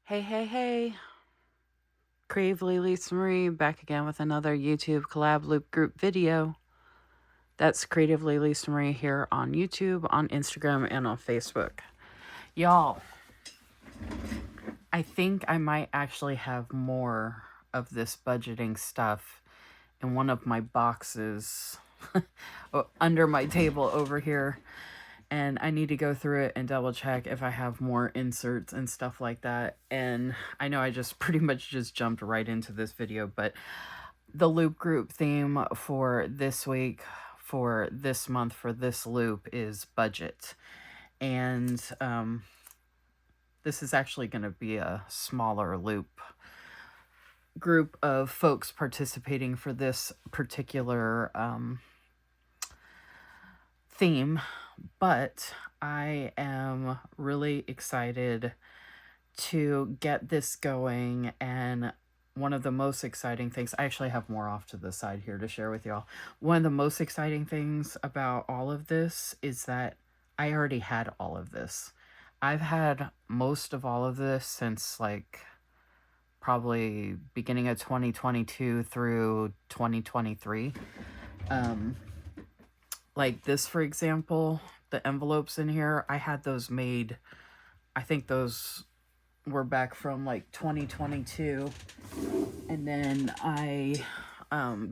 Hey, hey, hey. Creativelylisamarie back again with another YouTube collab loop group video. That's creativelylisamarie here on YouTube, on Instagram, and on Facebook. Y'all, I think I might actually have more of this budgeting stuff in one of my boxes under my table over here. And I need to go through it and double check if I have more inserts and stuff like that. And I know I just pretty much just jumped right into this video, but the loop group theme for this week, for this month, for this loop is budget. And this is actually going to be a smaller loop group of folks participating for this particular theme, but I am really excited to get this going. And one of the most exciting things, I actually have more off to the side here to share with y'all. One of the most exciting things about all of this is that I already had all of this. I've had most of all of this since like probably beginning of 2022 through 2023. Like this, for example, the envelopes in here, I had those made, I think those were back from like 2022. And then I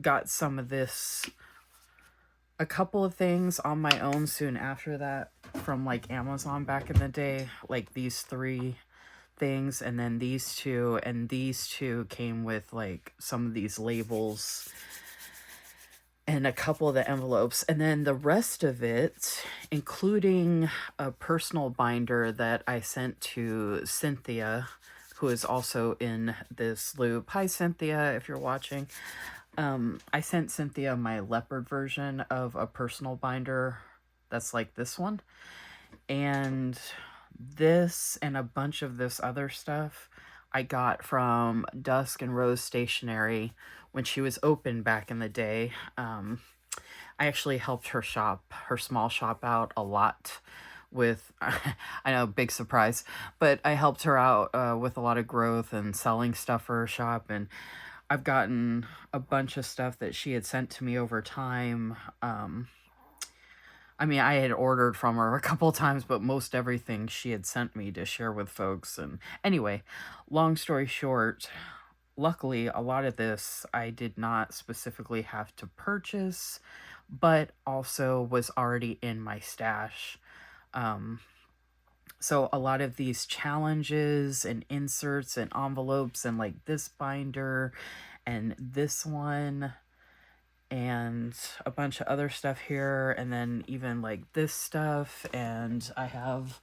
got some of this, a couple of things on my own soon after that from like Amazon back in the day, like these 3 things, and then these 2, and these 2 came with like some of these labels and a couple of the envelopes, and then the rest of it, including a personal binder that I sent to Cynthia, who is also in this loop. Hi, Cynthia, if you're watching. I sent Cynthia my leopard version of a personal binder that's like this one. And this and a bunch of this other stuff I got from Dusk and Rose Stationery when she was open back in the day. I actually helped her shop, her small shop out a lot with, I know, big surprise, but I helped her out with a lot of growth and selling stuff for her shop. And I've gotten a bunch of stuff that she had sent to me over time. I mean, I had ordered from her a couple times, but most everything she had sent me to share with folks. And anyway, long story short, luckily, a lot of this I did not specifically have to purchase, but also was already in my stash. So a lot of these challenges and inserts and envelopes and like this binder and this one and a bunch of other stuff here, and then even like this stuff, and I have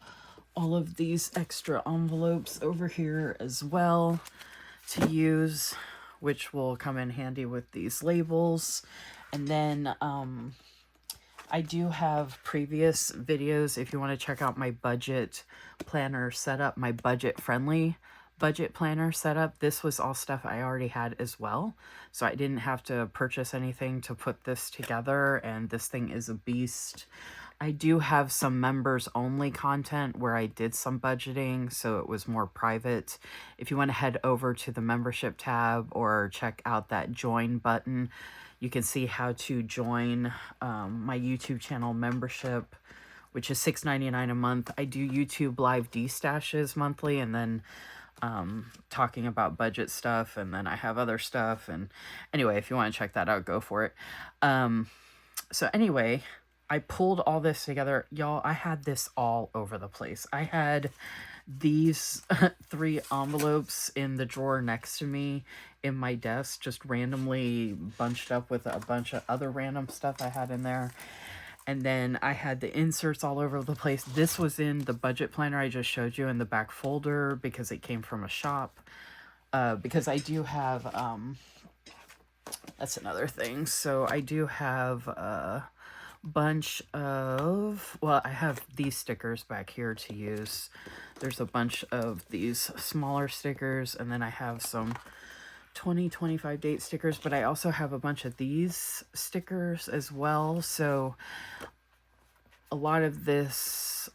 all of these extra envelopes over here as well to use, which will come in handy with these labels. And then I do have previous videos if you want to check out my budget planner setup, my budget-friendly budget planner setup. This was all stuff I already had as well, so I didn't have to purchase anything to put this together, and this thing is a beast. I do have some members only content where I did some budgeting, so it was more private. If you want to head over to the membership tab or check out that join button, you can see how to join my YouTube channel membership, which is $6.99 a month. I do YouTube live D-stashes monthly, and then talking about budget stuff, and then I have other stuff. And anyway, if you want to check that out, go for it. So anyway, I pulled all this together. Y'all, I had this all over the place. I had these 3 envelopes in the drawer next to me in my desk, just randomly bunched up with a bunch of other random stuff I had in there. And then I had the inserts all over the place. This was in the budget planner I just showed you in the back folder because it came from a shop. Because I do have, that's another thing. So I do have a bunch of, well, I have these stickers back here to use. There's a bunch of these smaller stickers, and then I have some 2025 date stickers, but I also have a bunch of these stickers as well. So a lot of this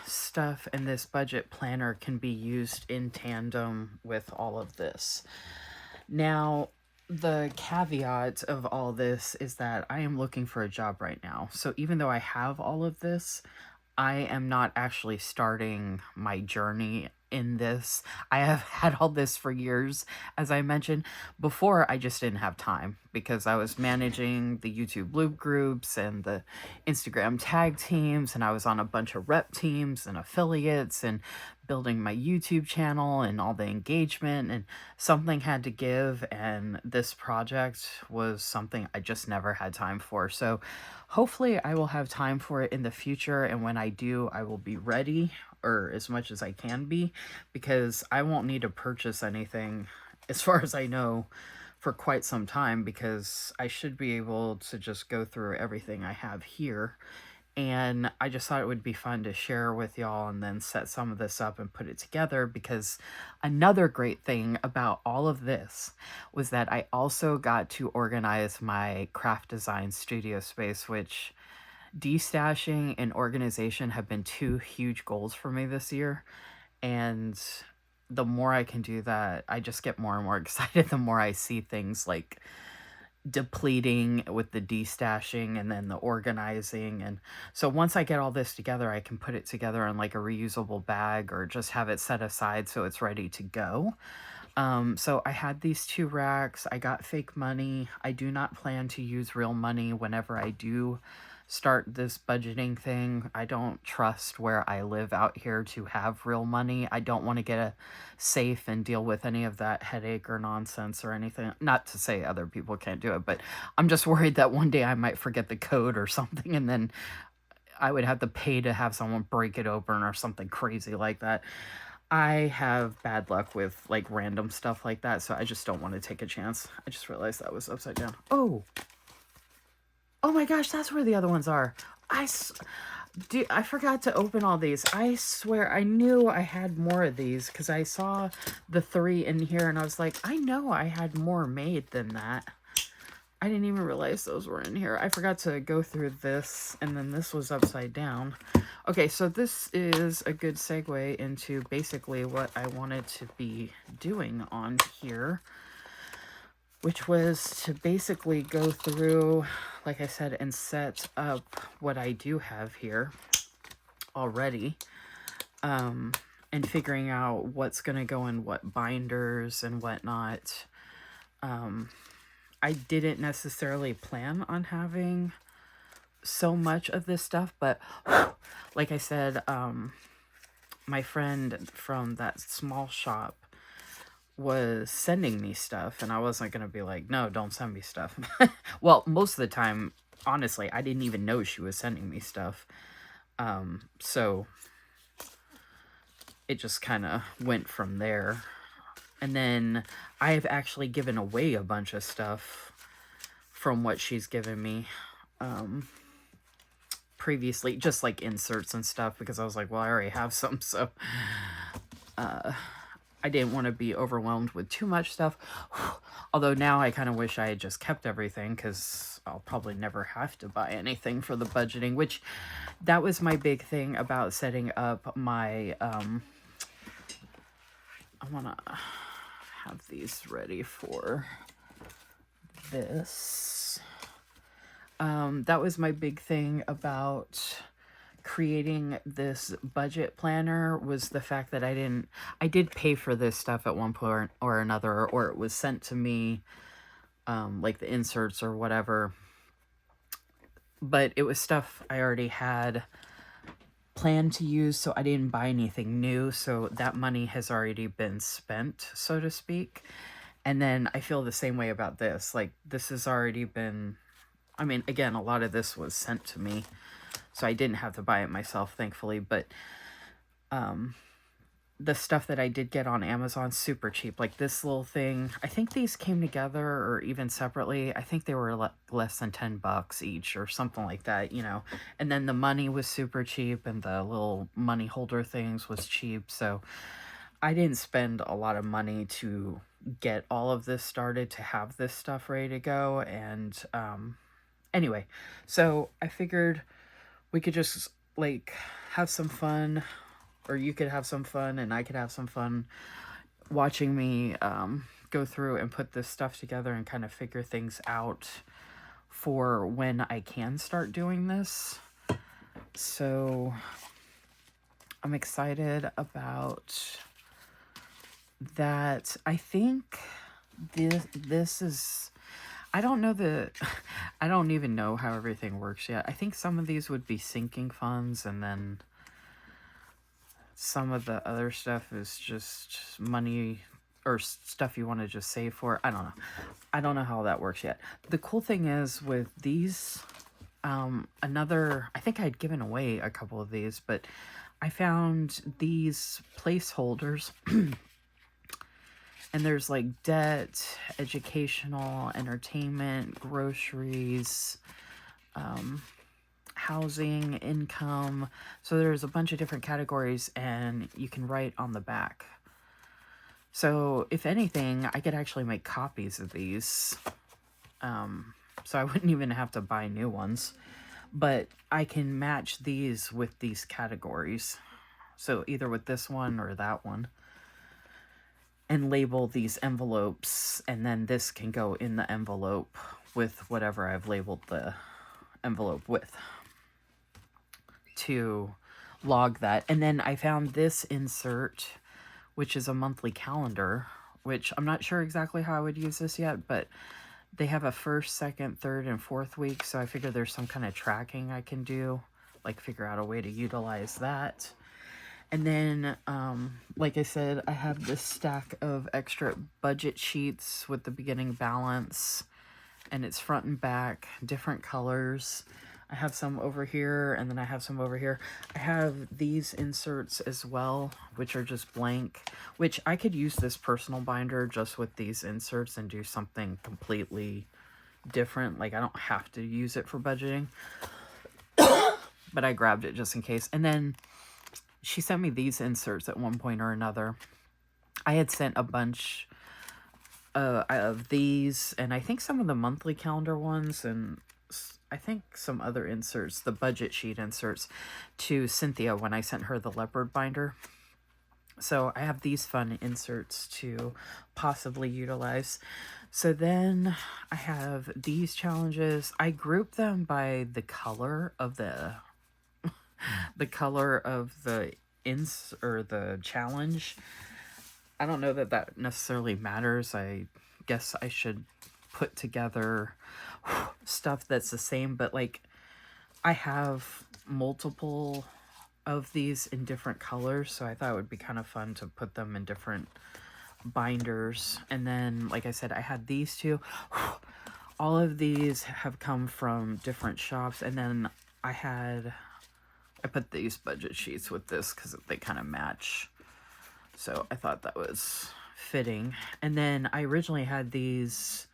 stuff and this budget planner can be used in tandem with all of this. Now, the caveat of all this is that I am looking for a job right now. So even though I have all of this, I am not actually starting my journey in this. I have had all this for years, as I mentioned. Before, I just didn't have time because I was managing the YouTube loop groups and the Instagram tag teams, and I was on a bunch of rep teams and affiliates and building my YouTube channel and all the engagement, and something had to give, and this project was something I just never had time for. So hopefully I will have time for it in the future, and when I do, I will be ready, or as much as I can be, because I won't need to purchase anything, as far as I know, for quite some time, because I should be able to just go through everything I have here. And I just thought it would be fun to share with y'all and then set some of this up and put it together, because another great thing about all of this was that I also got to organize my craft design studio space, which destashing and organization have been two huge goals for me this year. And the more I can do that, I just get more and more excited the more I see things like depleting with the destashing and then the organizing. And so once I get all this together, I can put it together in like a reusable bag or just have it set aside so it's ready to go. So I had these 2 racks. I got fake money. I do not plan to use real money whenever I do start this budgeting thing. I don't trust where I live out here to have real money. I don't want to get a safe and deal with any of that headache or nonsense or anything. Not to say other people can't do it, but I'm just worried that one day I might forget the code or something, and then I would have to pay to have someone break it open or something crazy like that. I have bad luck with like random stuff like that, so I just don't want to take a chance. I just realized that was upside down. Oh my gosh, that's where the other ones are. I forgot to open all these. I swear I knew I had more of these because I saw the 3 in here and I was like, I know I had more made than that. I didn't even realize those were in here. I forgot to go through this, and then this was upside down. Okay, so this is a good segue into basically what I wanted to be doing on here, which was to basically go through, like I said, and set up what I do have here already, and figuring out what's going to go in what binders and whatnot. I didn't necessarily plan on having so much of this stuff, but like I said, my friend from that small shop was sending me stuff, and I wasn't going to be like, no, don't send me stuff. Well, most of the time, honestly, I didn't even know she was sending me stuff. So it just kind of went from there. And then I've actually given away a bunch of stuff from what she's given me previously, just like inserts and stuff, because I was like, well, I already have some, so I didn't want to be overwhelmed with too much stuff. Although now I kind of wish I had just kept everything, because I'll probably never have to buy anything for the budgeting, which that was my big thing about setting up my I want to have these ready for this. That was my big thing about creating this budget planner, was the fact that I did pay for this stuff at one point or another, or it was sent to me, like the inserts or whatever, but it was stuff I already had planned to use, so I didn't buy anything new, so that money has already been spent, so to speak. And then I feel the same way about this. Like, this has already been, I mean, again, a lot of this was sent to me, so I didn't have to buy it myself, thankfully, but the stuff that I did get on Amazon, super cheap. Like this little thing, I think these came together or even separately. I think they were less than $10 each or something like that, you know. And then the money was super cheap, and the little money holder things was cheap. So I didn't spend a lot of money to get all of this started, to have this stuff ready to go. And anyway, so I figured we could just like have some fun, or you could have some fun and I could have some fun watching me go through and put this stuff together and kind of figure things out for when I can start doing this. So I'm excited about that. I think this is, I don't know I don't even know how everything works yet. I think some of these would be sinking funds, and then some of the other stuff is just money or stuff you want to just save for. I don't know. I don't know how that works yet. The cool thing is with these, I think I'd given away a couple of these, but I found these placeholders and there's like debt, educational, entertainment, groceries, housing, income. So there's a bunch of different categories and you can write on the back. So if anything, I could actually make copies of these. So I wouldn't even have to buy new ones. But I can match these with these categories. So either with this one or that one. And label these envelopes. And then this can go in the envelope with whatever I've labeled the envelope with, to log that. And then I found this insert, which is a monthly calendar, which I'm not sure exactly how I would use this yet, but they have a first, second, third, and fourth week. So I figure there's some kind of tracking I can do, like figure out a way to utilize that. And then, like I said, I have this stack of extra budget sheets with the beginning balance, and it's front and back, different colors. I have some over here, and then I have some over here. I have these inserts as well, which are just blank, which I could use this personal binder just with these inserts and do something completely different. Like, I don't have to use it for budgeting, but I grabbed it just in case. And then she sent me these inserts at one point or another. I had sent a bunch of these, and I think some of the monthly calendar ones, and I think some other inserts, the budget sheet inserts, to Cynthia when I sent her the leopard binder. So I have these fun inserts to possibly utilize. So then I have these challenges. I group them by the color of the the challenge. I don't know that that necessarily matters. I guess I should put together stuff that's the same, but like I have multiple of these in different colors, so I thought it would be kind of fun to put them in different binders. And then, like I said, I had these two. All of these have come from different shops, and then I put these budget sheets with this because they kind of match. So I thought that was fitting. And then I originally had these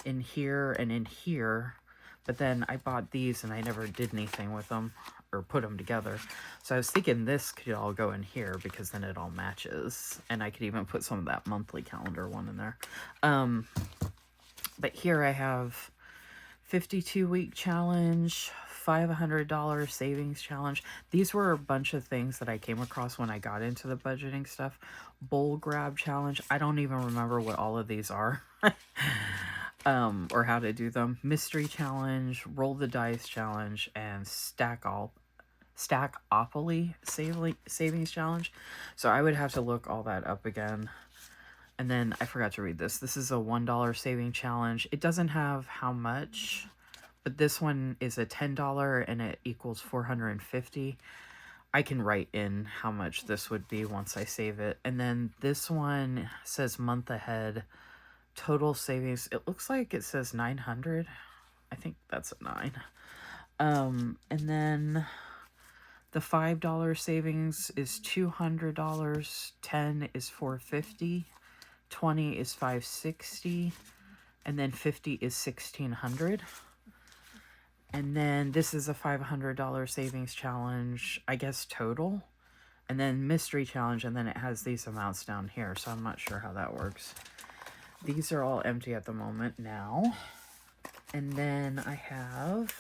in here and in here, but then I bought these and I never did anything with them or put them together. So I was thinking this could all go in here because then it all matches. And I could even put some of that monthly calendar one in there. But here I have 52-week challenge, $500 savings challenge. These were a bunch of things that I came across when I got into the budgeting stuff. Bowl grab challenge. I don't even remember what all of these are. Or how to do them. Mystery challenge, roll the dice challenge, and Stackopoly savings challenge. So I would have to look all that up again. And then I forgot to read this. This is a $1 saving challenge. It doesn't have how much, but this one is a $10 and it equals $450. I can write in how much this would be once I save it. And then this one says month ahead, total savings. It looks like it says 900. I think that's a 9. And then the $5 savings is $200. 10 is $450. 20 is $560. And then 50 is $1,600. And then this is a $500 savings challenge, I guess total. And then mystery challenge, and then it has these amounts down here. So I'm not sure how that works. These are all empty at the moment now. And then I have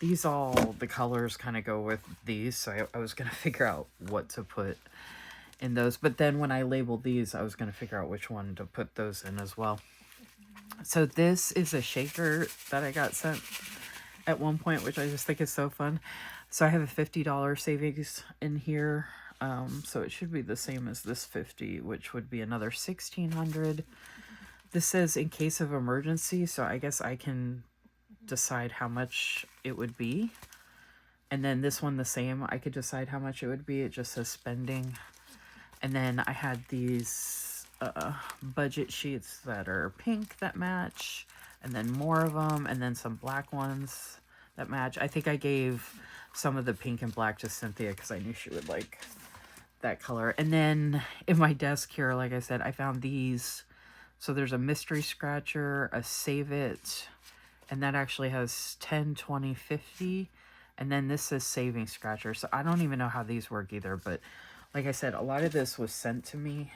these all, the colors kind of go with these, so I was going to figure out what to put in those. But then when I labeled these, I was going to figure out which one to put those in as well. So this is a shaker that I got sent at one point, which I just think is so fun. So I have a $50 savings in here. So it should be the same as this 50, which would be another 1,600. This says in case of emergency, so I guess I can decide how much it would be. And then this one the same, I could decide how much it would be. It just says spending. And then I had these budget sheets that are pink that match, and then more of them, and then some black ones that match. I think I gave some of the pink and black to Cynthia because I knew she would like that color. And then in my desk here, like I said, I found these. So there's a mystery scratcher, a save it, and that actually has 10, 20, 50. And then this says saving scratcher. So I don't even know how these work either. But like I said, a lot of this was sent to me.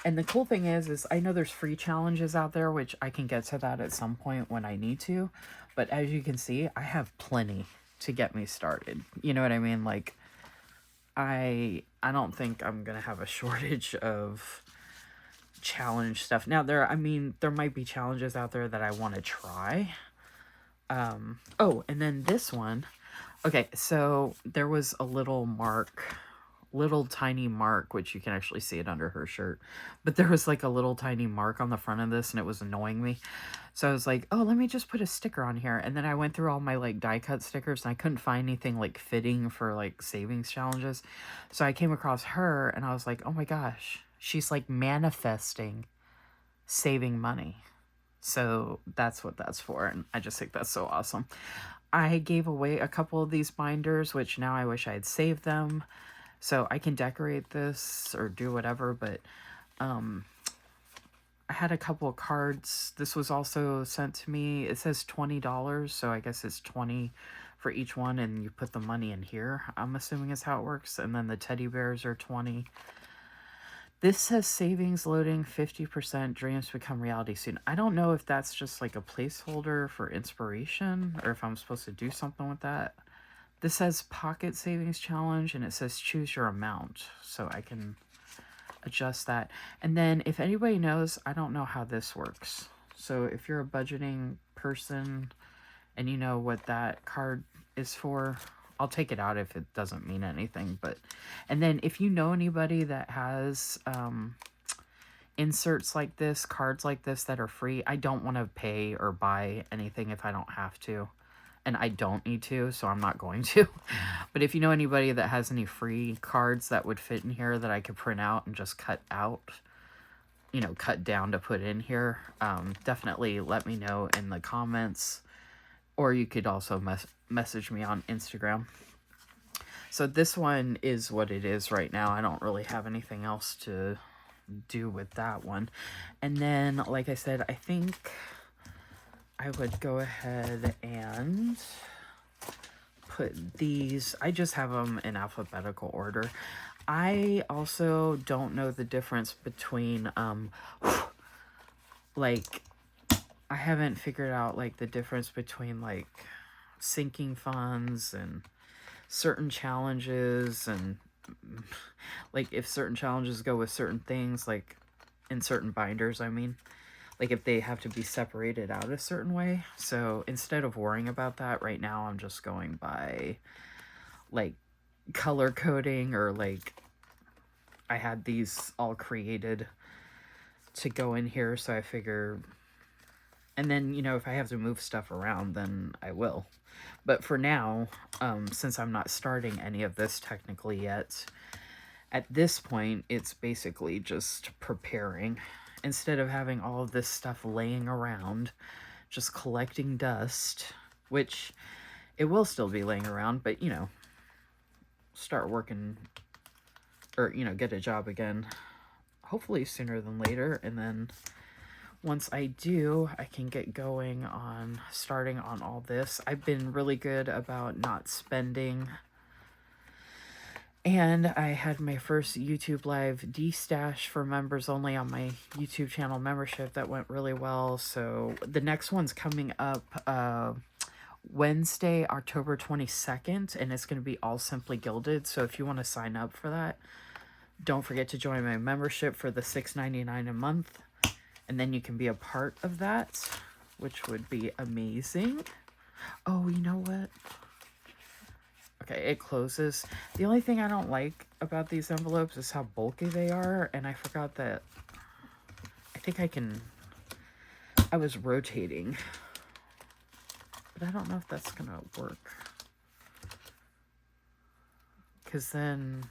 And the cool thing is I know there's free challenges out there, which I can get to that at some point when I need to. But as you can see, I have plenty to get me started. You know what I mean? Like, I don't think I'm going to have a shortage of challenge stuff. Now, there might be challenges out there that I want to try. Oh, and then this one. Okay, so there was a little tiny mark, which you can actually see it under her shirt. But there was like a little tiny mark on the front of this, and it was annoying me. So I was like, oh, let me just put a sticker on here. And then I went through all my like die cut stickers, and I couldn't find anything like fitting for like savings challenges. So I came across her, and I was like, oh my gosh, she's like manifesting saving money. So that's what that's for, and I just think that's so awesome. I gave away a couple of these binders, which now I wish I had saved them. So I can decorate this or do whatever, but I had a couple of cards. This was also sent to me. It says $20, so I guess it's 20 for each one, and you put the money in here, I'm assuming is how it works. And then the teddy bears are 20. This says savings loading 50%, dreams become reality soon. I don't know if that's just like a placeholder for inspiration or if I'm supposed to do something with that. This says pocket savings challenge, and it says choose your amount. So I can adjust that. And then if anybody knows, I don't know how this works. So if you're a budgeting person and you know what that card is for, I'll take it out if it doesn't mean anything. But, and then if you know anybody that has inserts like this, cards like this that are free, I don't want to pay or buy anything if I don't have to. And I don't need to, so I'm not going to. But if you know anybody that has any free cards that would fit in here that I could print out and just cut out, you know, cut down to put in here, definitely let me know in the comments. Or you could also message me on Instagram. So this one is what it is right now. I don't really have anything else to do with that one. And then, like I said, I think I would go ahead and put these. I just have them in alphabetical order. I also don't know the difference between, like, I haven't figured out, like, the difference between, like, sinking funds and certain challenges, and, like, if certain challenges go with certain things, like, in certain binders, I mean. Like, if they have to be separated out a certain way. So, instead of worrying about that, right now, I'm just going by, like, color coding, or, like, I had these all created to go in here, so I figure. And then, you know, if I have to move stuff around, then I will. But for now, since I'm not starting any of this technically yet, at this point, it's basically just preparing. Instead of having all of this stuff laying around, just collecting dust, which it will still be laying around, but, you know, start working, or, you know, get a job again, hopefully sooner than later. And then once I do, I can get going on starting on all this. I've been really good about not spending. And I had my first YouTube Live D-Stash for members only on my YouTube channel membership. That went really well. So the next one's coming up Wednesday, October 22nd, and it's going to be all Simply Gilded. So if you want to sign up for that, don't forget to join my membership for the $6.99 a month, and then you can be a part of that, which would be amazing. Oh, you know what? Okay, it closes. The only thing I don't like about these envelopes is how bulky they are, and I forgot that I think I was rotating, but I don't know if that's gonna work, because then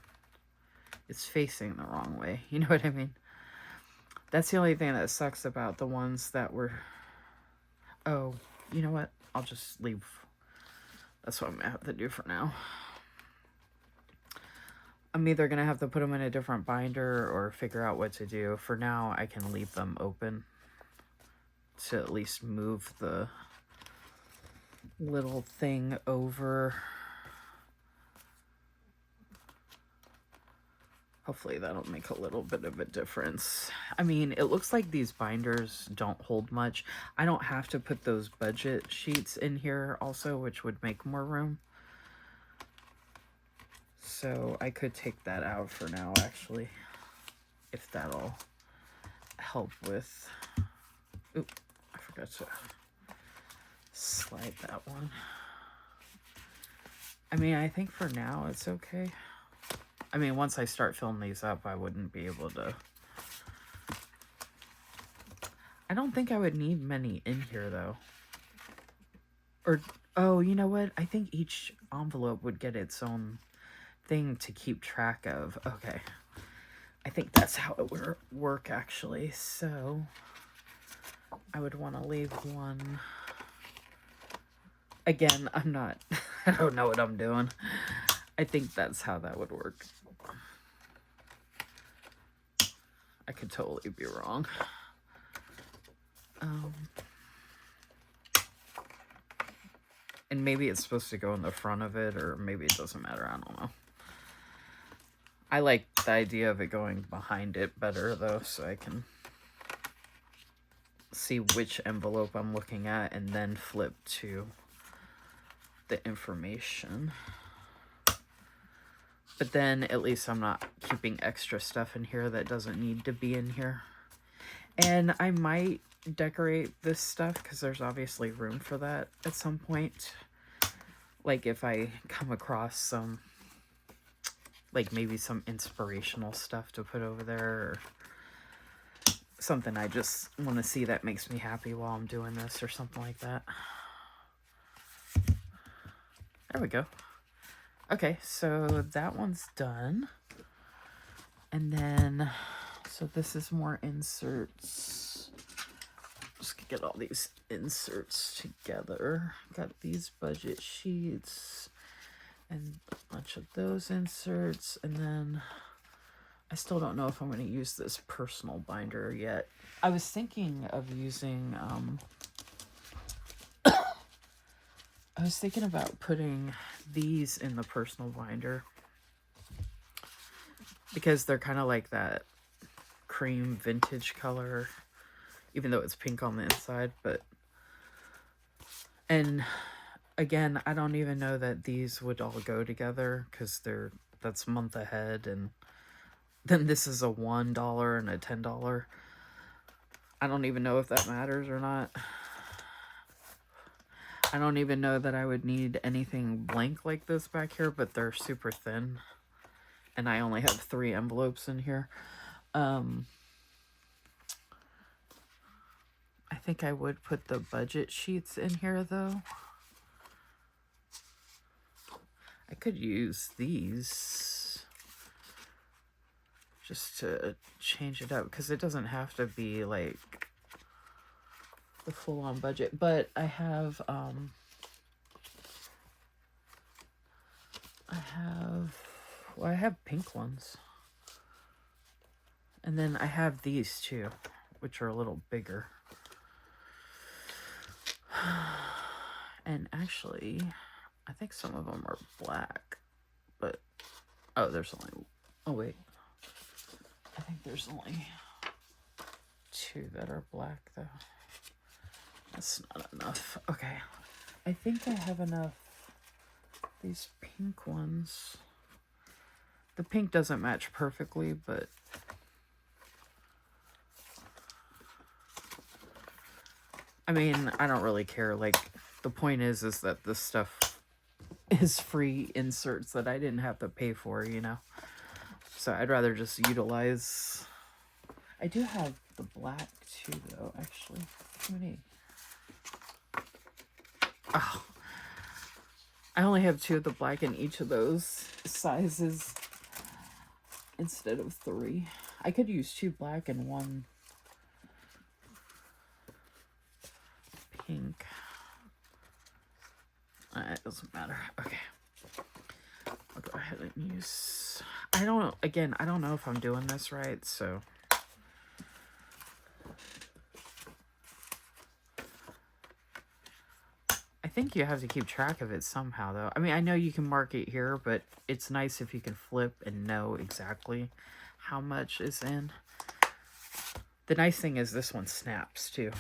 it's facing the wrong way. You know what I mean? That's the only thing that sucks about the ones that were... Oh, you know what? I'll just leave. That's what I'm gonna have to do for now. I'm either gonna have to put them in a different binder or figure out what to do. For now, I can leave them open to at least move the little thing over. Hopefully that'll make a little bit of a difference. I mean, it looks like these binders don't hold much. I don't have to put those budget sheets in here also, which would make more room. So I could take that out for now, actually, if that'll help with... Oop, I forgot to slide that one. I mean, I think for now it's okay. I mean, once I start filling these up, I wouldn't be able to... I don't think I would need many in here, though. Or, oh, you know what? I think each envelope would get its own thing to keep track of. Okay. I think that's how it would work, actually. So, I would want to leave one... Again, I'm not... I don't know what I'm doing. I think that's how that would work. I could totally be wrong. And maybe it's supposed to go in the front of it, or maybe it doesn't matter. I don't know. I like the idea of it going behind it better, though, so I can see which envelope I'm looking at and then flip to the information. But then at least I'm not keeping extra stuff in here that doesn't need to be in here. And I might decorate this stuff because there's obviously room for that at some point. Like if I come across some, like maybe some inspirational stuff to put over there, or something I just want to see that makes me happy while I'm doing this or something like that. There we go. Okay, so that one's done. And then, so this is more inserts. Just get all these inserts together. Got these budget sheets and a bunch of those inserts. And then I still don't know if I'm going to use this personal binder yet. I was thinking of using, I was thinking about putting these in the personal binder because they're kind of like that cream vintage color, even though it's pink on the inside. But, and again, I don't even know that these would all go together because that's month ahead, and then this is a $1 and a $10. I don't even know if that matters or not. I don't even know that I would need anything blank like this back here, but they're super thin. And I only have 3 envelopes in here. I think I would put the budget sheets in here, though. I could use these just to change it up, because it doesn't have to be like the full-on budget. But I have I have pink ones, and then I have these too, which are a little bigger. And actually, I think some of them are black, but oh, there's only, oh wait, I think there's only 2 that are black though. That's not enough. Okay, I think I have enough. These pink ones. The pink doesn't match perfectly, but I mean, I don't really care. Like, the point is that this stuff is free inserts that I didn't have to pay for, you know? So I'd rather just utilize... I do have the black too, though, actually. How many? Oh. I only have 2 of the black in each of those sizes instead of 3. I could use 2 black and 1 pink. It doesn't matter. Okay. I'll go ahead and use... I don't know if I'm doing this right, so... I think you have to keep track of it somehow, though. I mean, I know you can mark it here, but it's nice if you can flip and know exactly how much is in. The nice thing is this one snaps, too.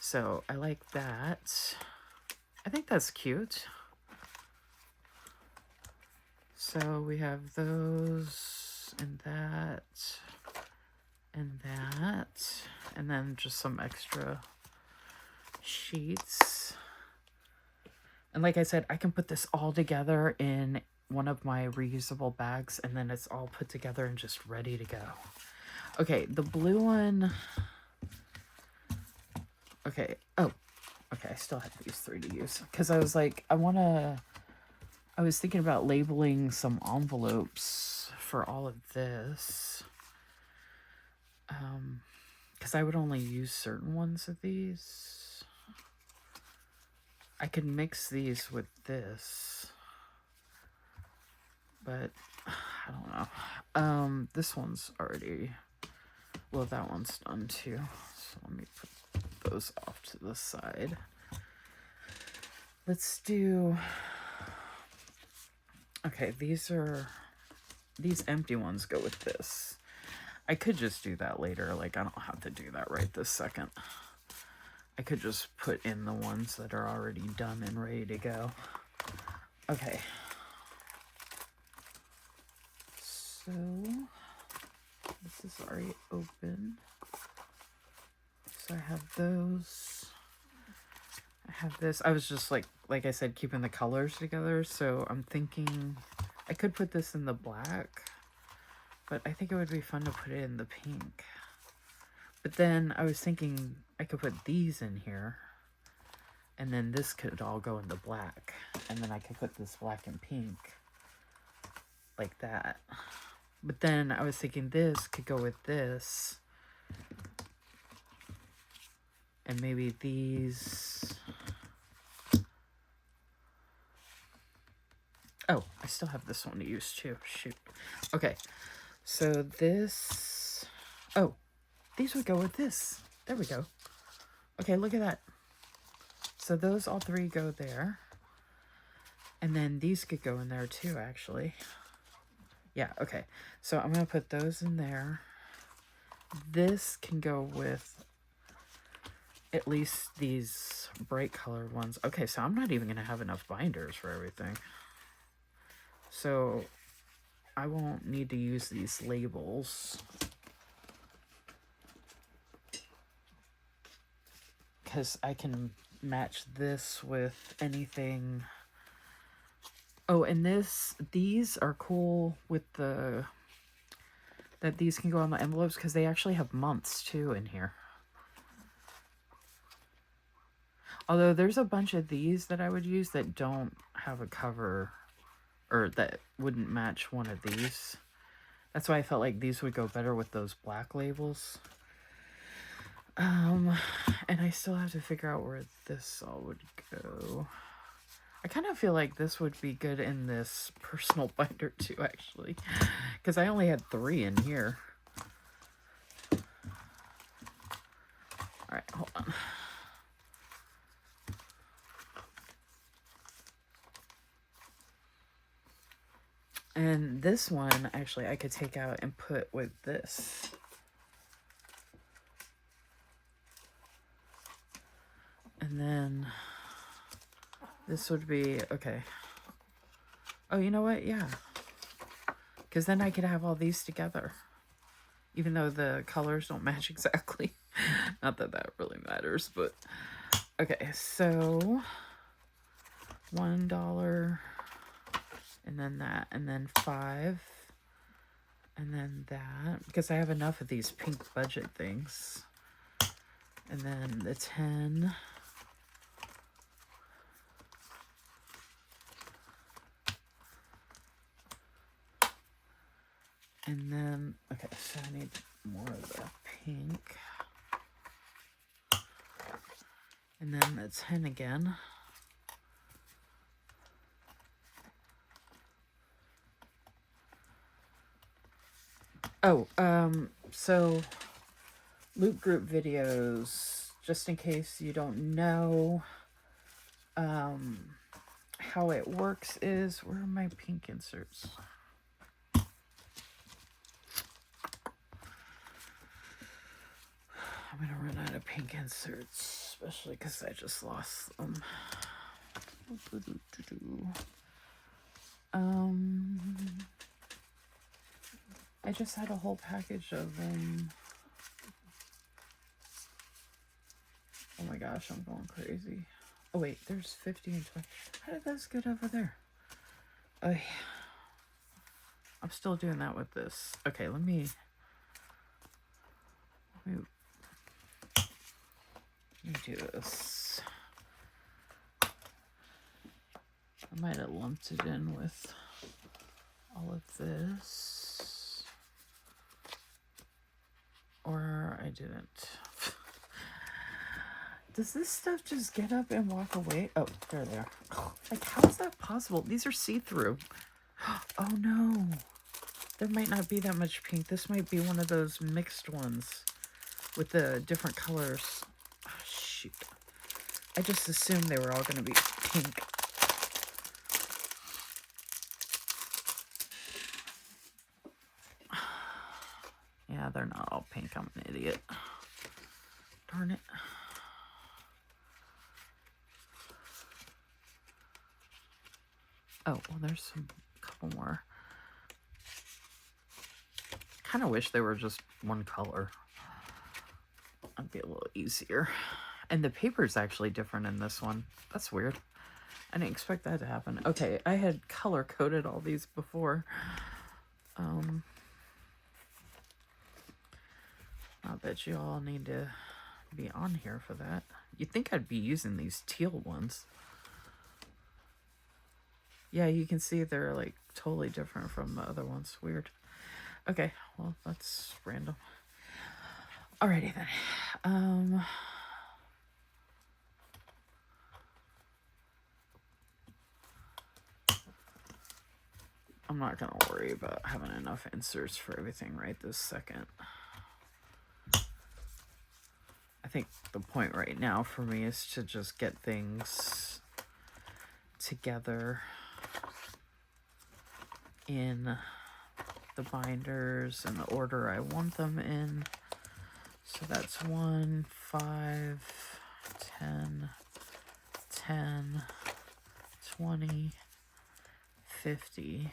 So, I like that. I think that's cute. So, we have those, and that, and that, and then just some extra sheets. And like I said, I can put this all together in one of my reusable bags, and then it's all put together and just ready to go. Okay, the blue one... Okay, oh, okay, I still have these 3 to use. Because I was like, I was thinking about labeling some envelopes for all of this. Because I would only use certain ones of these. I could mix these with this. But, I don't know. This one's already... Well, that one's done too. So let me put those off to the side. Let's do... Okay, these empty ones go with this. I could just do that later. Like, I don't have to do that right this second. I could just put in the ones that are already done and ready to go. Okay. So, this is already open. So I have those. I have this. I was just like I said, keeping the colors together. So I'm thinking I could put this in the black, but I think it would be fun to put it in the pink. But then I was thinking I could put these in here, and then this could all go in the black, and then I could put this black and pink like that. But then I was thinking this could go with this, and maybe these. Oh, I still have this one to use too. Shoot. Okay, so this... Oh, these would go with this. There we go. Okay, look at that. So those all 3 go there. And then these could go in there too, actually. Yeah, okay. So I'm going to put those in there. This can go with at least these bright colored ones. Okay, so I'm not even going to have enough binders for everything. So I won't need to use these labels. Because I can match this with anything. Oh, and these are cool with that these can go on the envelopes because they actually have months too in here. Although there's a bunch of these that I would use that don't have a cover, or that wouldn't match one of these. That's why I felt like these would go better with those black labels. And I still have to figure out where this all would go. I kind of feel like this would be good in this personal binder too, actually. Because I only had 3 in here. Alright, hold on. And this one, actually, I could take out and put with this. And then this would be, okay. Oh, you know what? Yeah. Because then I could have all these together. Even though the colors don't match exactly. Not that that really matters, but... Okay, so... $1. And then that. And then 5. And then that. Because I have enough of these pink budget things. And then the 10. And then, okay, so I need more of the pink. And then the 10 again. Oh, so loop group videos, just in case you don't know, how it works is, where are my pink inserts? I'm gonna run out of pink inserts, especially because I just lost them. I just had a whole package of them. Oh my gosh, I'm going crazy. Oh wait, there's 50 and 20. How did those get over there? Oh yeah. I'm still doing that with this. Okay, let me do this. I might have lumped it in with all of this. Or I didn't. Does this stuff just get up and walk away? Oh, there they are. Like, how is that possible? These are see-through. Oh no. There might not be that much pink. This might be one of those mixed ones with the different colors. Oh, shoot. I just assumed they were all going to be pink. Yeah, they're not all pink. I'm an idiot. Darn it. Oh, well, there's a couple more. Kind of wish they were just one color. That'd be a little easier. And the paper's actually different in this one. That's weird. I didn't expect that to happen. Okay, I had color coded all these before. Not that you all need to be on here for that. You'd think I'd be using these teal ones. Yeah, you can see they're like totally different from the other ones. Weird. Okay, well, that's random. Alrighty then. I'm not gonna worry about having enough inserts for everything right this second. I think the point right now for me is to just get things together in the binders in the order I want them in. So that's 1, 5, 10, 10, 20, 50,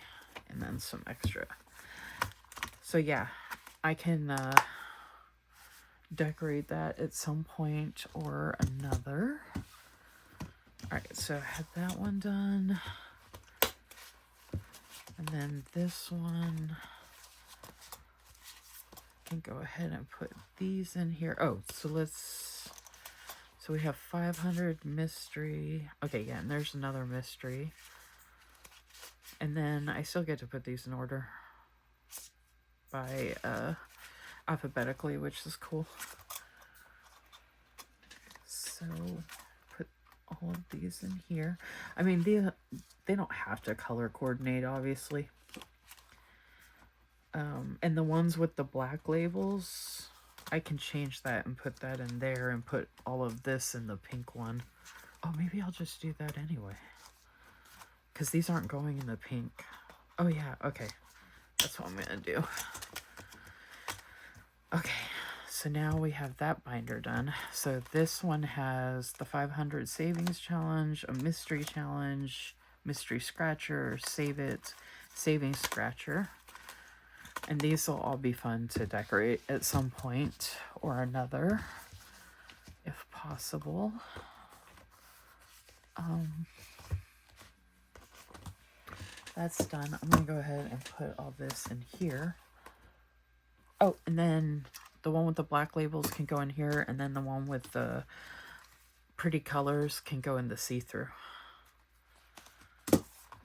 and then some extra. So yeah, I can decorate that at some point or another. Alright, so I had that one done. And then this one, I can go ahead and put these in here. Oh, so we have 500 mystery. Okay, yeah, and there's another mystery. And then I still get to put these in order by alphabetically, which is cool. So put all of these in here. I mean, they don't have to color coordinate, obviously. And the ones with the black labels, I can change that and put that in there and put all of this in the pink one. Oh, maybe I'll just do that anyway. Because these aren't going in the pink. Oh, yeah, okay. That's what I'm going to do. Okay, so now we have that binder done. So this one has the 500 savings challenge, a mystery challenge, mystery scratcher, save it, savings scratcher. And these will all be fun to decorate at some point or another, if possible. That's done. I'm going to go ahead and put all this in here. Oh, and then the one with the black labels can go in here, and then the one with the pretty colors can go in the see-through.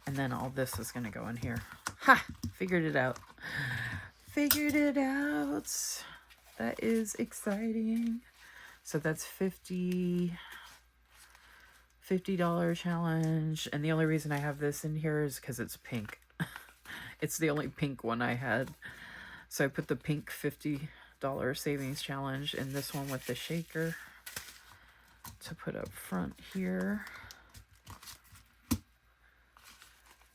And then all this is going to go in here. Ha! Figured it out. Figured it out. That is exciting. So that's $50 challenge. And the only reason I have this in here is because it's pink. It's the only pink one I had. So I put the pink $50 savings challenge in this one with the shaker to put up front here.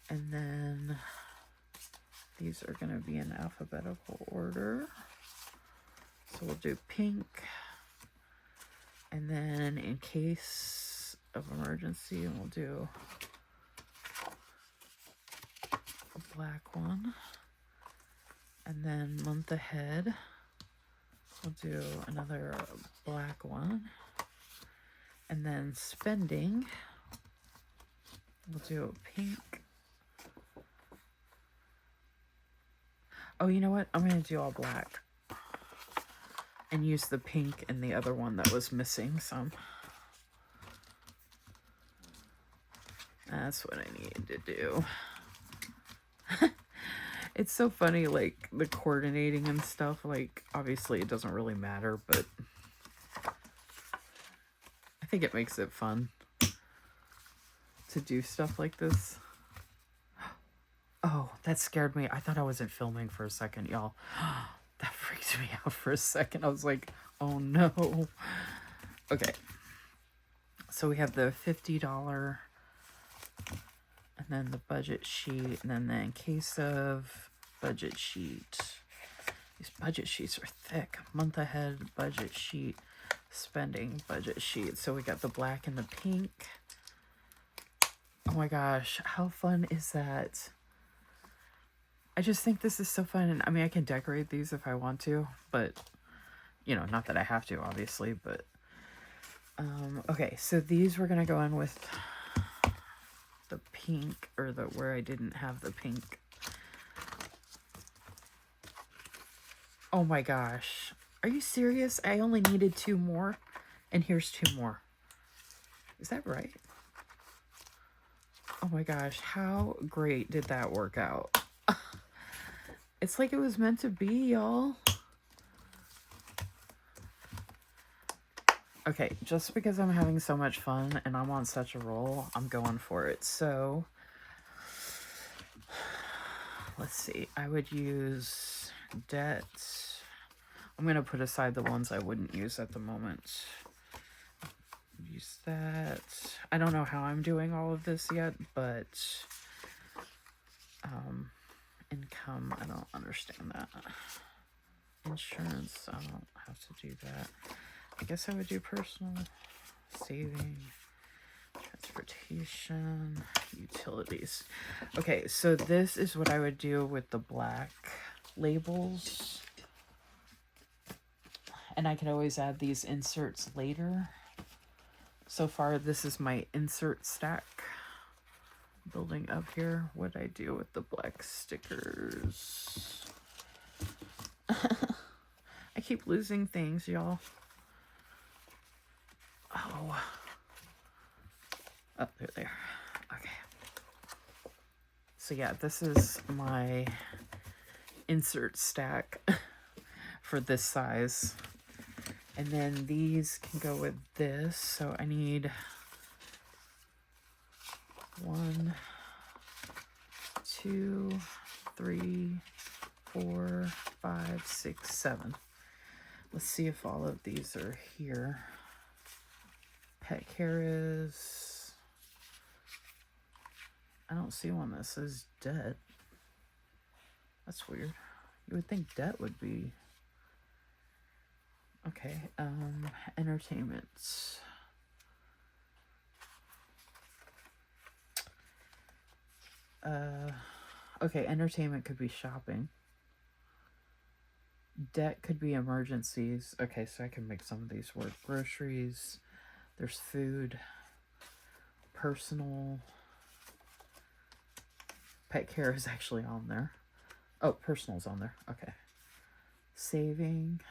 And then these are going to be in alphabetical order. So we'll do pink. And then in case of emergency, we'll do a black one. And then month ahead, we'll do another black one. And then spending, we'll do a pink. Oh, you know what? I'm going to do all black. And use the pink in the other one that was missing some. That's what I need to do. It's so funny, like, the coordinating and stuff. Like, obviously it doesn't really matter, but I think it makes it fun to do stuff like this. Oh, that scared me. I thought I wasn't filming for a second, y'all. That freaked me out for a second. I was like, oh no. Okay. So we have the $50 and then the budget sheet, and then the in case of budget sheet. These budget sheets are thick. Month ahead budget sheet, spending budget sheet. So we got the black and the pink. Oh my gosh, how fun is that? I just think this is so fun. And I mean, I can decorate these if I want to, but you know, not that I have to, obviously, but okay, so these we're gonna go in with the pink, or the where I didn't have the pink. Oh my gosh, are you serious? I only needed 2 more, and here's 2 more. Is that right? Oh my gosh, how great did that work out? It's like it was meant to be, y'all. Okay, just because I'm having so much fun and I'm on such a roll, I'm going for it. So, let's see. I would use debt. I'm going to put aside the ones I wouldn't use at the moment. Use that. I don't know how I'm doing all of this yet, but income, I don't understand that. Insurance, I don't have to do that. I guess I would do personal, saving, transportation, utilities. Okay, so this is what I would do with the black labels. And I can always add these inserts later. So far, this is my insert stack. Building up here. What I do with the black stickers. I keep losing things, y'all. Oh. Oh, there they are. Okay. So yeah, this is my insert stack for this size. And then these can go with this. So I need 1, 2, 3, 4, 5, 6, 7. Let's see if all of these are here. Pet care is... I don't see one that says debt. That's weird. You would think debt would be Okay, entertainment. Okay, entertainment could be shopping. Debt could be emergencies. Okay, so I can make some of these work. Groceries. There's food. Personal. Pet care is actually on there. Oh, personal's on there. Okay. Savings.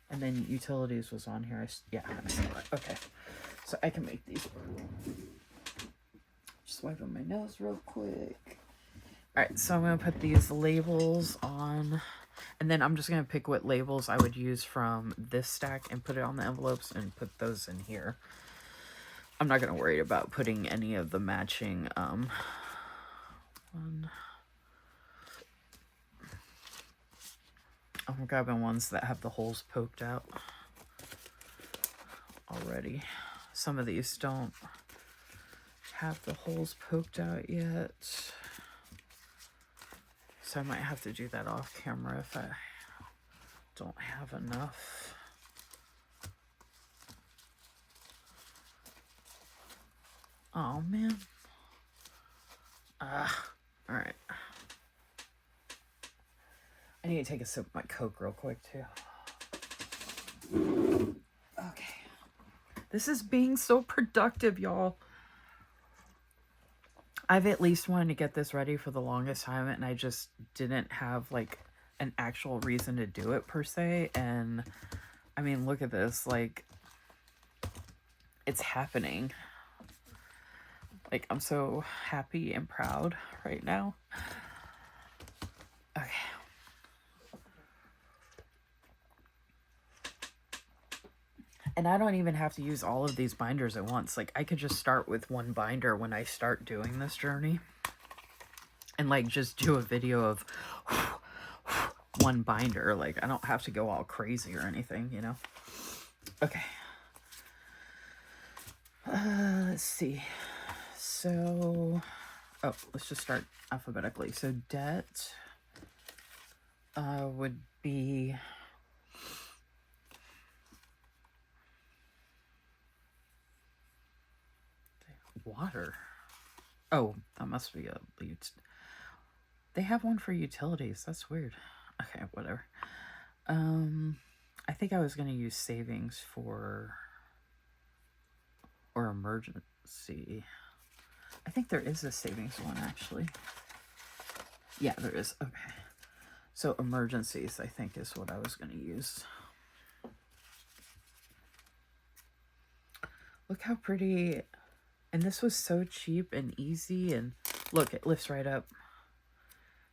And then utilities was on here. Yeah, I saw that. Okay. So I can make these work. Just wiping my nose real quick. Alright, so I'm going to put these labels on. And then I'm just going to pick what labels I would use from this stack and put it on the envelopes and put those in here. I'm not going to worry about putting any of the matching I'm grabbing ones that have the holes poked out already. Some of these don't have the holes poked out yet. So I might have to do that off camera if I don't have enough. Oh man. Alright. I need to take a sip of my Coke real quick too. Okay. This is being so productive, y'all. I've at least wanted to get this ready for the longest time, and I just didn't have like an actual reason to do it per se. And I mean, look at this, like it's happening. Like I'm so happy and proud right now. Okay. And I don't even have to use all of these binders at once. Like I could just start with one binder when I start doing this journey. And like just do a video of one binder. Like I don't have to go all crazy or anything, you know? Okay. Let's see. So, oh, let's just start alphabetically. So debt would be water. Oh, that must be a lead. They have one for utilities. That's weird. Okay, whatever. I think I was going to use savings for, or emergency. I think there is a savings one, actually. Yeah, there is. Okay. So emergencies, I think, is what I was going to use. Look how pretty. And this was so cheap and easy. And look, it lifts right up.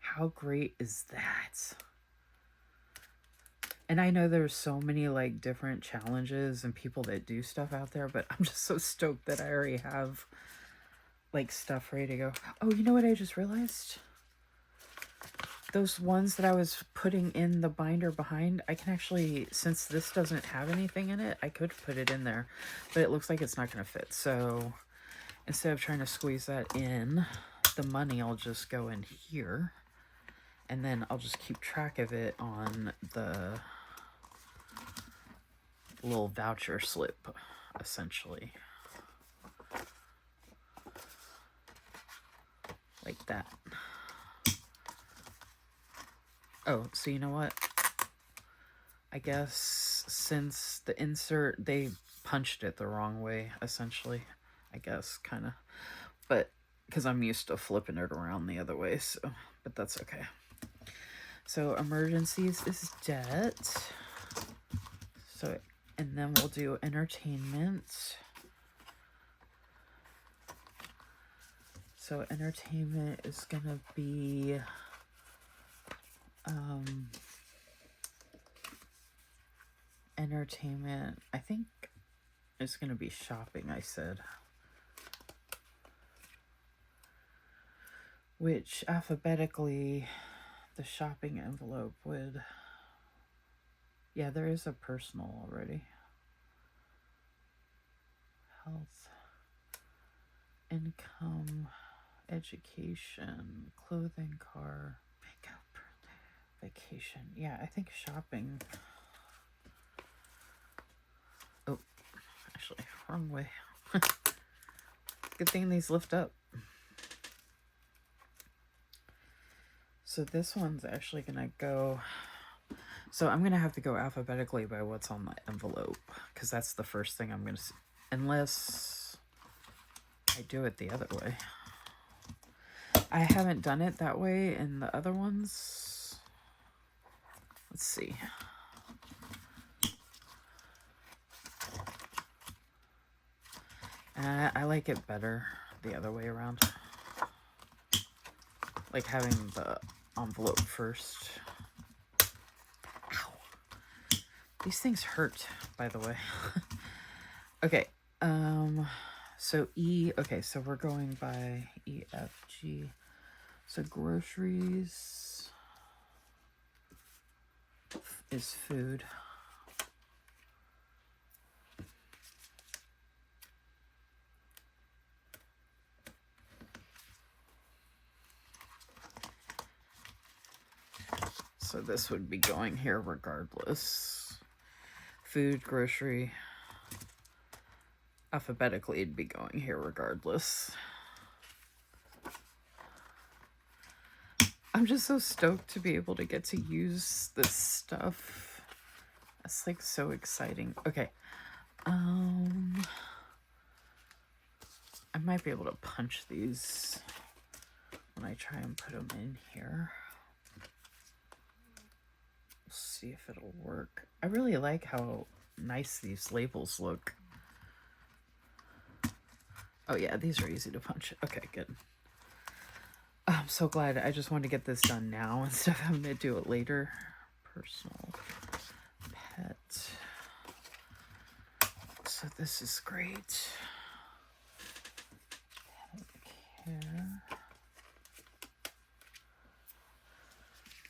How great is that? And I know there's so many like different challenges and people that do stuff out there, but I'm just so stoked that I already have like stuff ready to go. Oh, you know what I just realized? Those ones that I was putting in the binder behind, I can actually, since this doesn't have anything in it, I could put it in there, but it looks like it's not going to fit. So instead of trying to squeeze that in, the money I'll just go in here, and then I'll just keep track of it on the little voucher slip, essentially. Like that. Oh, so you know what? I guess since the insert, they punched it the wrong way, essentially. I guess, kind of. But, because I'm used to flipping it around the other way, so, but that's okay. So, emergencies is debt. So, and then we'll do entertainment. So, entertainment is going to be... entertainment, I think it's going to be shopping, I said. Which, alphabetically, the shopping envelope would... Yeah, there is a personal already. Health, income, education, clothing, car, makeup, vacation. Yeah, I think shopping. Oh, actually, wrong way. Good thing these lift up. So this one's actually gonna go. So I'm gonna have to go alphabetically by what's on the envelope, because that's the first thing I'm gonna see. Unless I do it the other way. I haven't done it that way in the other ones. Let's see. I like it better the other way around. Like having the envelope first. Ow. These things hurt, by the way. Okay. So E, okay, so we're going by E, F, G. So groceries is food. So this would be going here regardless. Food, grocery. Alphabetically, it'd be going here regardless. I'm just so stoked to be able to get to use this stuff. It's like so exciting. Okay. I might be able to punch these when I try and put them in here. See if it'll work. I really like how nice these labels look. Oh yeah, these are easy to punch. Okay, good. I'm so glad. I just wanted to get this done now instead of having to do it later. Personal pet. So this is great. Pet care.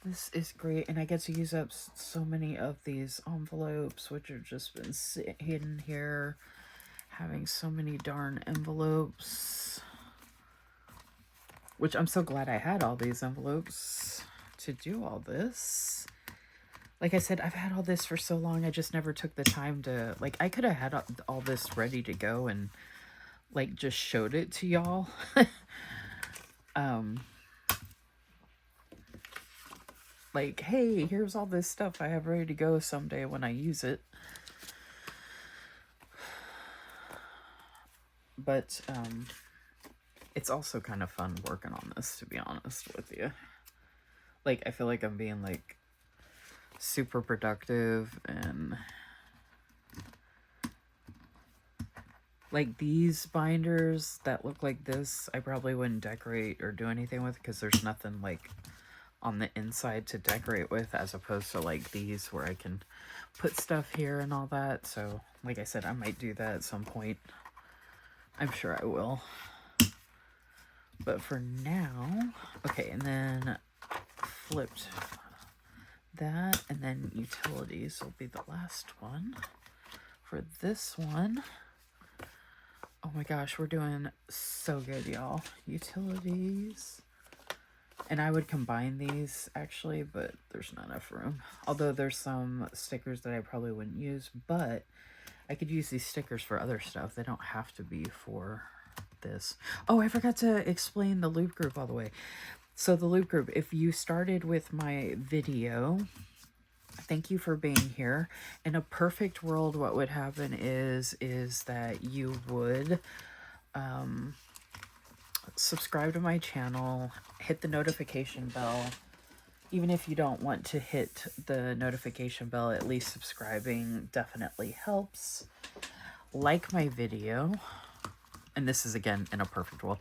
This is great, and I get to use up so many of these envelopes, which have just been hidden here. Having so many darn envelopes. Which I'm so glad I had all these envelopes to do all this. Like I said, I've had all this for so long, I just never took the time to... Like, I could have had all this ready to go and, like, just showed it to y'all. Like, hey, here's all this stuff I have ready to go someday when I use it. But, it's also kind of fun working on this, to be honest with you. Like, I feel like I'm being, like, super productive, and... Like, these binders that look like this, I probably wouldn't decorate or do anything with, because there's nothing, like... on the inside to decorate with, as opposed to like these where I can put stuff here and all that. So like I said, I might do that at some point. I'm sure I will. But for now, okay, and then flipped that, and then utilities will be the last one. For this one, oh my gosh, we're doing so good, y'all. Utilities. And I would combine these, actually, but there's not enough room. Although there's some stickers that I probably wouldn't use, but I could use these stickers for other stuff. They don't have to be for this. Oh, I forgot to explain the loop group all the way. So the loop group, if you started with my video, thank you for being here. In a perfect world, what would happen is that you would... subscribe to my channel, hit the notification bell. Even if you don't want to hit the notification bell, at least subscribing definitely helps. Like my video, and this is again in a perfect world.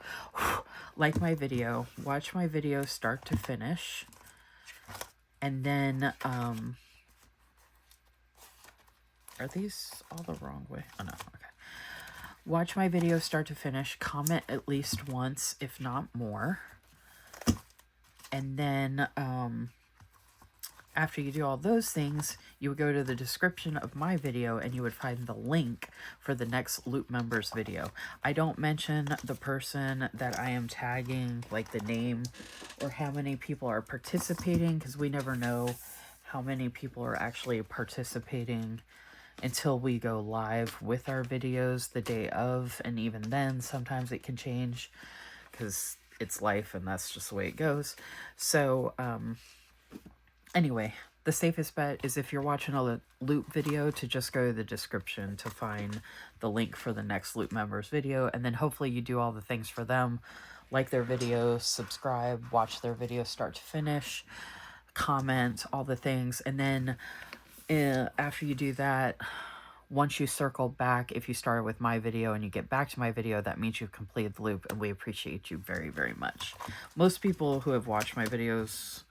Like my video, watch my video start to finish, and then are these all the wrong way? Oh no, okay. Watch my video start to finish, comment at least once, if not more. And then after you do all those things, you would go to the description of my video and you would find the link for the next Loop Members video. I don't mention the person that I am tagging, like the name or how many people are participating, because we never know how many people are actually participating until we go live with our videos the day of, and even then sometimes it can change because it's life and that's just the way it goes. So anyway, the safest bet is if you're watching a Loop video to just go to the description to find the link for the next Loop Members video, and then hopefully you do all the things for them, like their videos, subscribe, watch their videos start to finish, comment, all the things. And then after you do that, once you circle back, if you started with my video and you get back to my video, that means you've completed the loop, and we appreciate you very, very much. Most people who have watched my videos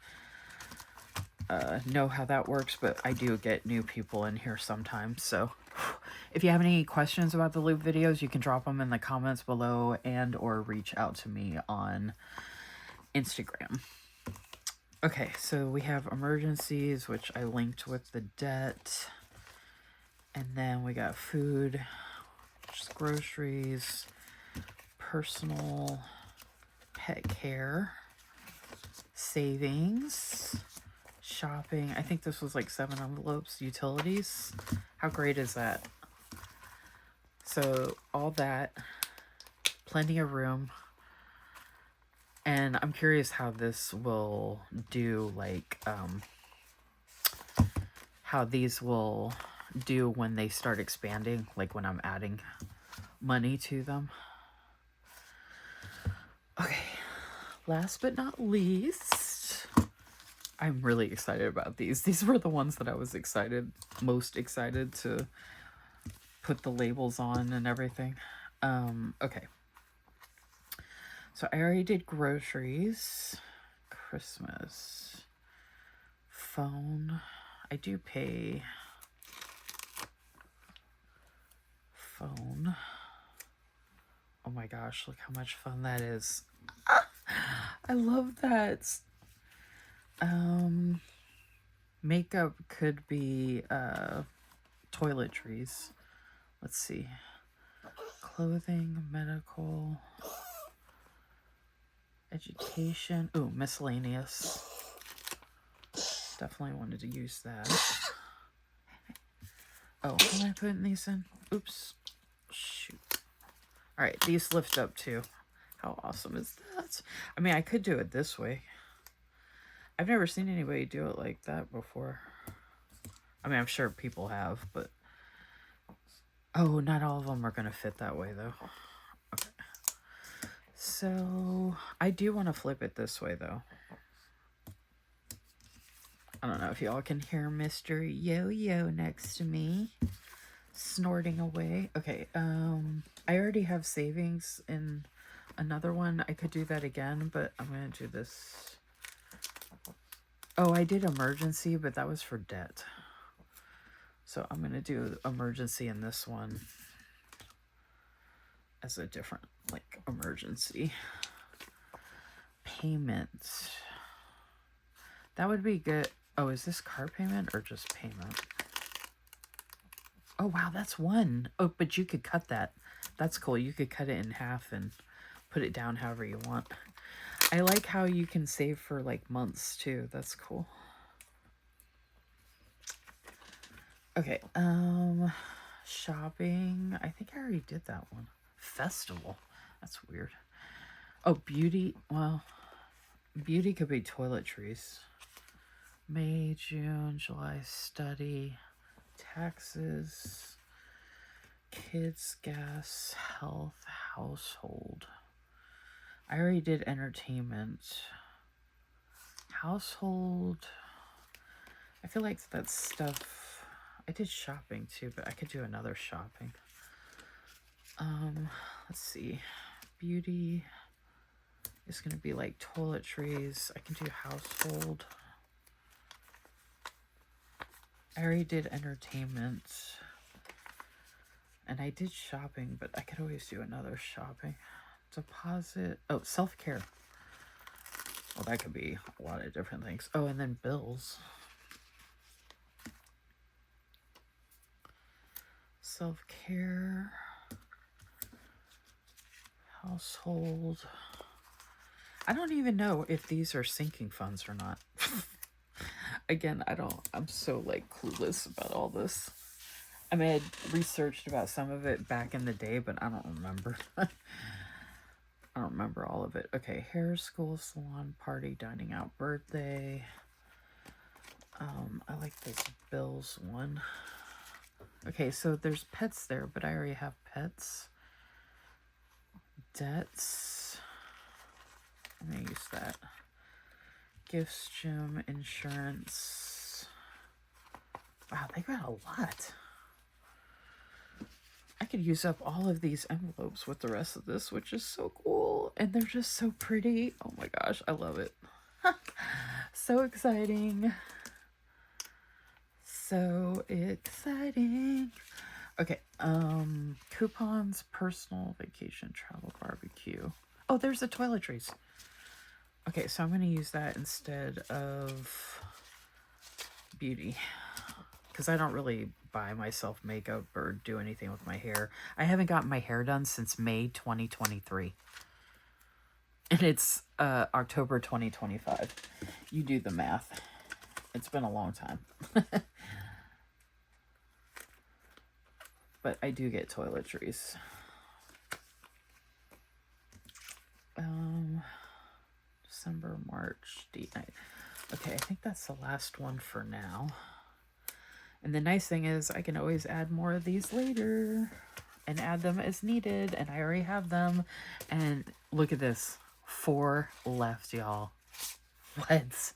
know how that works, but I do get new people in here sometimes. So if you have any questions about the loop videos, you can drop them in the comments below and or reach out to me on Instagram. Okay, so we have emergencies, which I linked with the debt. And then we got food, just groceries, personal, pet care, savings, shopping. I think this was like 7 envelopes, utilities. How great is that? So all that, plenty of room. And I'm curious how this will do, like, how these will do when they start expanding, like when I'm adding money to them. Okay, last but not least, I'm really excited about these. These were the ones that I was most excited to put the labels on and everything. Okay. So I already did groceries, Christmas, phone. I do pay phone. Oh my gosh, look how much fun that is. I love that. Makeup could be toiletries. Let's see. Clothing, medical, education. Ooh, miscellaneous. Definitely wanted to use that. Oh, how am I putting these in? Oops. Shoot. Alright, these lift up too. How awesome is that? I mean, I could do it this way. I've never seen anybody do it like that before. I mean, I'm sure people have, but... Oh, not all of them are going to fit that way, though. Okay. So, I do want to flip it this way, though. I don't know if y'all can hear Mr. Yo-Yo next to me snorting away. Okay, I already have savings in another one. I could do that again, but I'm going to do this. Oh, I did emergency, but that was for debt. So I'm going to do emergency in this one as a different, like, emergency. Payment. That would be good. Oh, is this car payment or just payment? Oh, wow, that's one. Oh, but you could cut that. That's cool. You could cut it in half and put it down however you want. I like how you can save for, like, months, too. That's cool. Okay, shopping. I think I already did that one. Festival. That's weird. Oh, beauty. Well, beauty could be toiletries. May, June, July, study, taxes, kids, gas, health, household. I already did entertainment. Household. I feel like that's stuff. I did shopping too, but I could do another shopping. Let's see. Beauty is going to be like toiletries. I can do household. I already did entertainment. And I did shopping, but I could always do another shopping. Deposit. Oh, self-care. Well, that could be a lot of different things. Oh, and then bills. self-care, household. I don't even know if these are sinking funds or not. Again, I'm so like clueless about all this. I mean, I researched about some of it back in the day, but I don't remember. I don't remember all of it. Okay, hair, school, salon, party, dining out, birthday. I like this bills one. Okay, so there's pets there, but I already have pets. Debts. I'm gonna use that. Gifts, gym, insurance. Wow, they got a lot. I could use up all of these envelopes with the rest of this, which is so cool. And they're just so pretty. Oh my gosh, I love it. So exciting. So exciting. Okay, coupons, personal, vacation, travel, barbecue. Oh, there's the toiletries. Okay, so I'm going to use that instead of beauty. Because I don't really buy myself makeup or do anything with my hair. I haven't gotten my hair done since May 2023. And it's October 2025. You do the math. It's been a long time. But I do get toiletries. December, March, okay, I think that's the last one for now. And the nice thing is I can always add more of these later and add them as needed. And I already have them. And look at this. 4 left, y'all. What?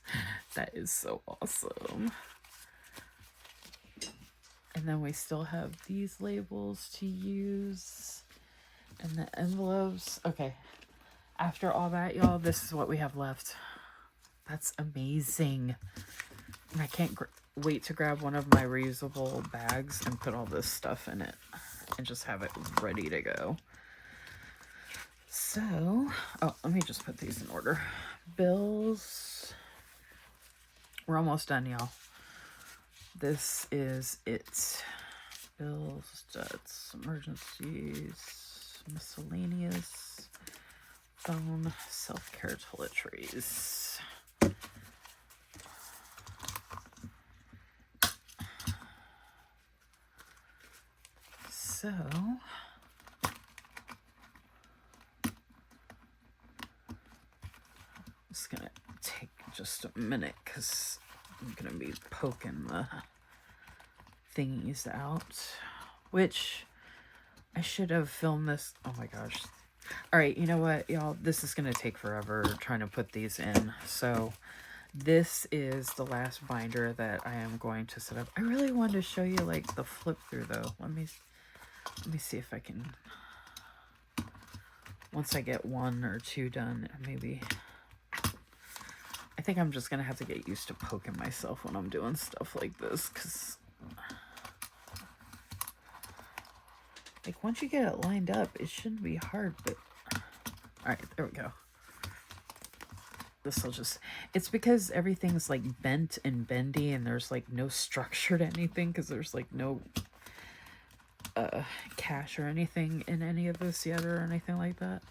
That is so awesome. And then we still have these labels to use. And the envelopes. Okay. After all that, y'all, this is what we have left. That's amazing. And I can't wait to grab one of my reusable bags and put all this stuff in it. And just have it ready to go. So, oh, let me just put these in order. Bills. We're almost done, y'all. This is it. Bills, debts, emergencies, miscellaneous, phone, self-care toiletries. So, it's gonna take just a minute because I'm gonna be poking the thingies out, which I should have filmed this. Oh my gosh. All right, you know what, y'all? This is gonna take forever trying to put these in. So this is the last binder that I am going to set up. I really wanted to show you like the flip through though. Let me see if I can, once I get 1 or 2 done, maybe. I think I'm just gonna have to get used to poking myself when I'm doing stuff like this, because like once you get it lined up, it shouldn't be hard. But all right, there we go. This will just, it's because everything's like bent and bendy and there's like no structure to anything, because there's like no cash or anything in any of this yet or anything like that.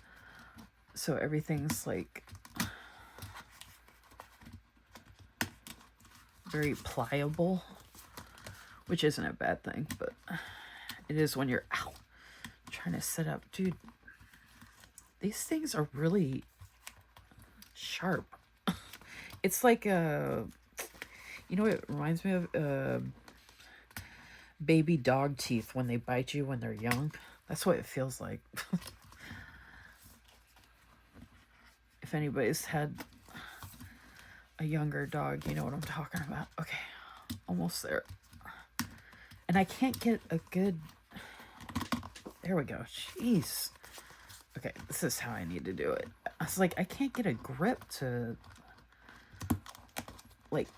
So everything's like very pliable, which isn't a bad thing, but it is when you're trying to set up. Dude, these things are really sharp. It's like you know, it reminds me of baby dog teeth when they bite you when they're young. That's what it feels like. If anybody's had a younger dog, you know what I'm talking about. Okay, almost there. And I can't get a good, there we go. Jeez. Okay, this is how I need to do it. I was like, I can't get a grip to, like,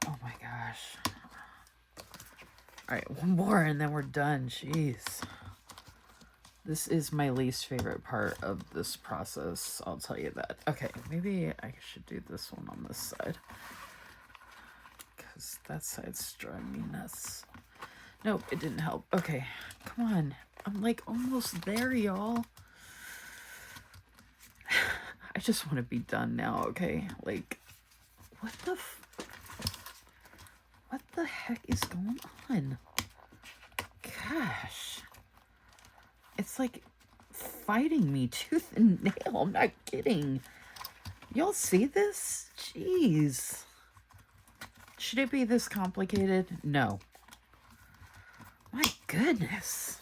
oh my gosh. All right, one more and then we're done. Jeez. This is my least favorite part of this process, I'll tell you that. Okay, maybe I should do this one on this side, because that side's driving me nuts. Nope, it didn't help. Okay, come on. I'm like almost there, y'all. I just want to be done now, okay? Like, what the heck is going on? Gosh. It's like fighting me tooth and nail. I'm not kidding. Y'all see this? Jeez. Should it be this complicated? No. My goodness.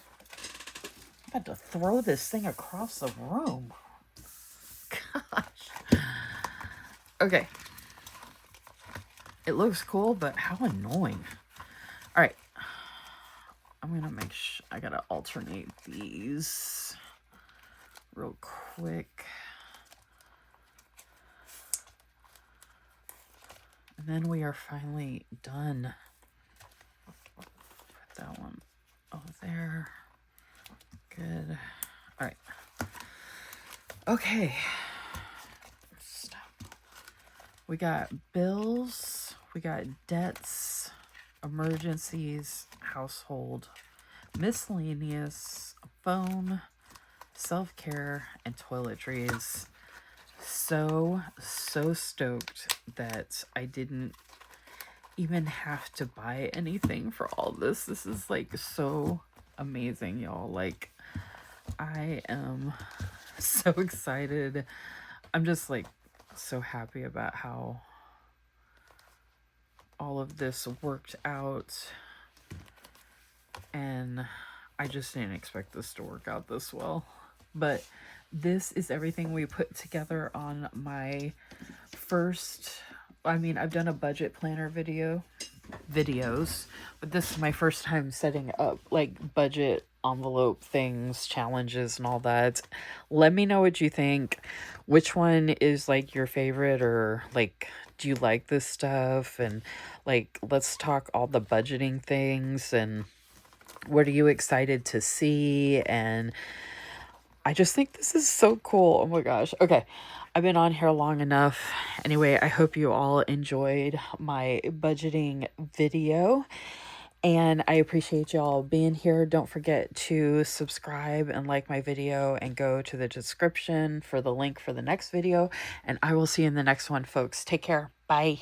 I'm about to throw this thing across the room. Gosh. Okay. It looks cool, but how annoying. All right. I'm going to make sure I got to alternate these real quick. And then we are finally done. Put that one over there. Good. All right. Okay. Stop. We got bills. We got debts, emergencies, household, miscellaneous, phone, self-care, and toiletries. So stoked that I didn't even have to buy anything for all this. This is like so amazing, y'all. Like, I am so excited. I'm just like so happy about how all of this worked out, and I just didn't expect this to work out this well. But this is everything we put together on my first, I mean, I've done a budget planner videos, but this is my first time setting up like budget envelope things, challenges, and all that. Let me know what you think. Which one is like your favorite, or like, do you like this stuff? And like, let's talk all the budgeting things, and what are you excited to see? And I just think this is so cool. Oh my gosh. Okay. I've been on here long enough. Anyway, I hope you all enjoyed my budgeting video, and I appreciate y'all being here. Don't forget to subscribe and like my video, and go to the description for the link for the next video, and I will see you in the next one, folks. Take care. Bye.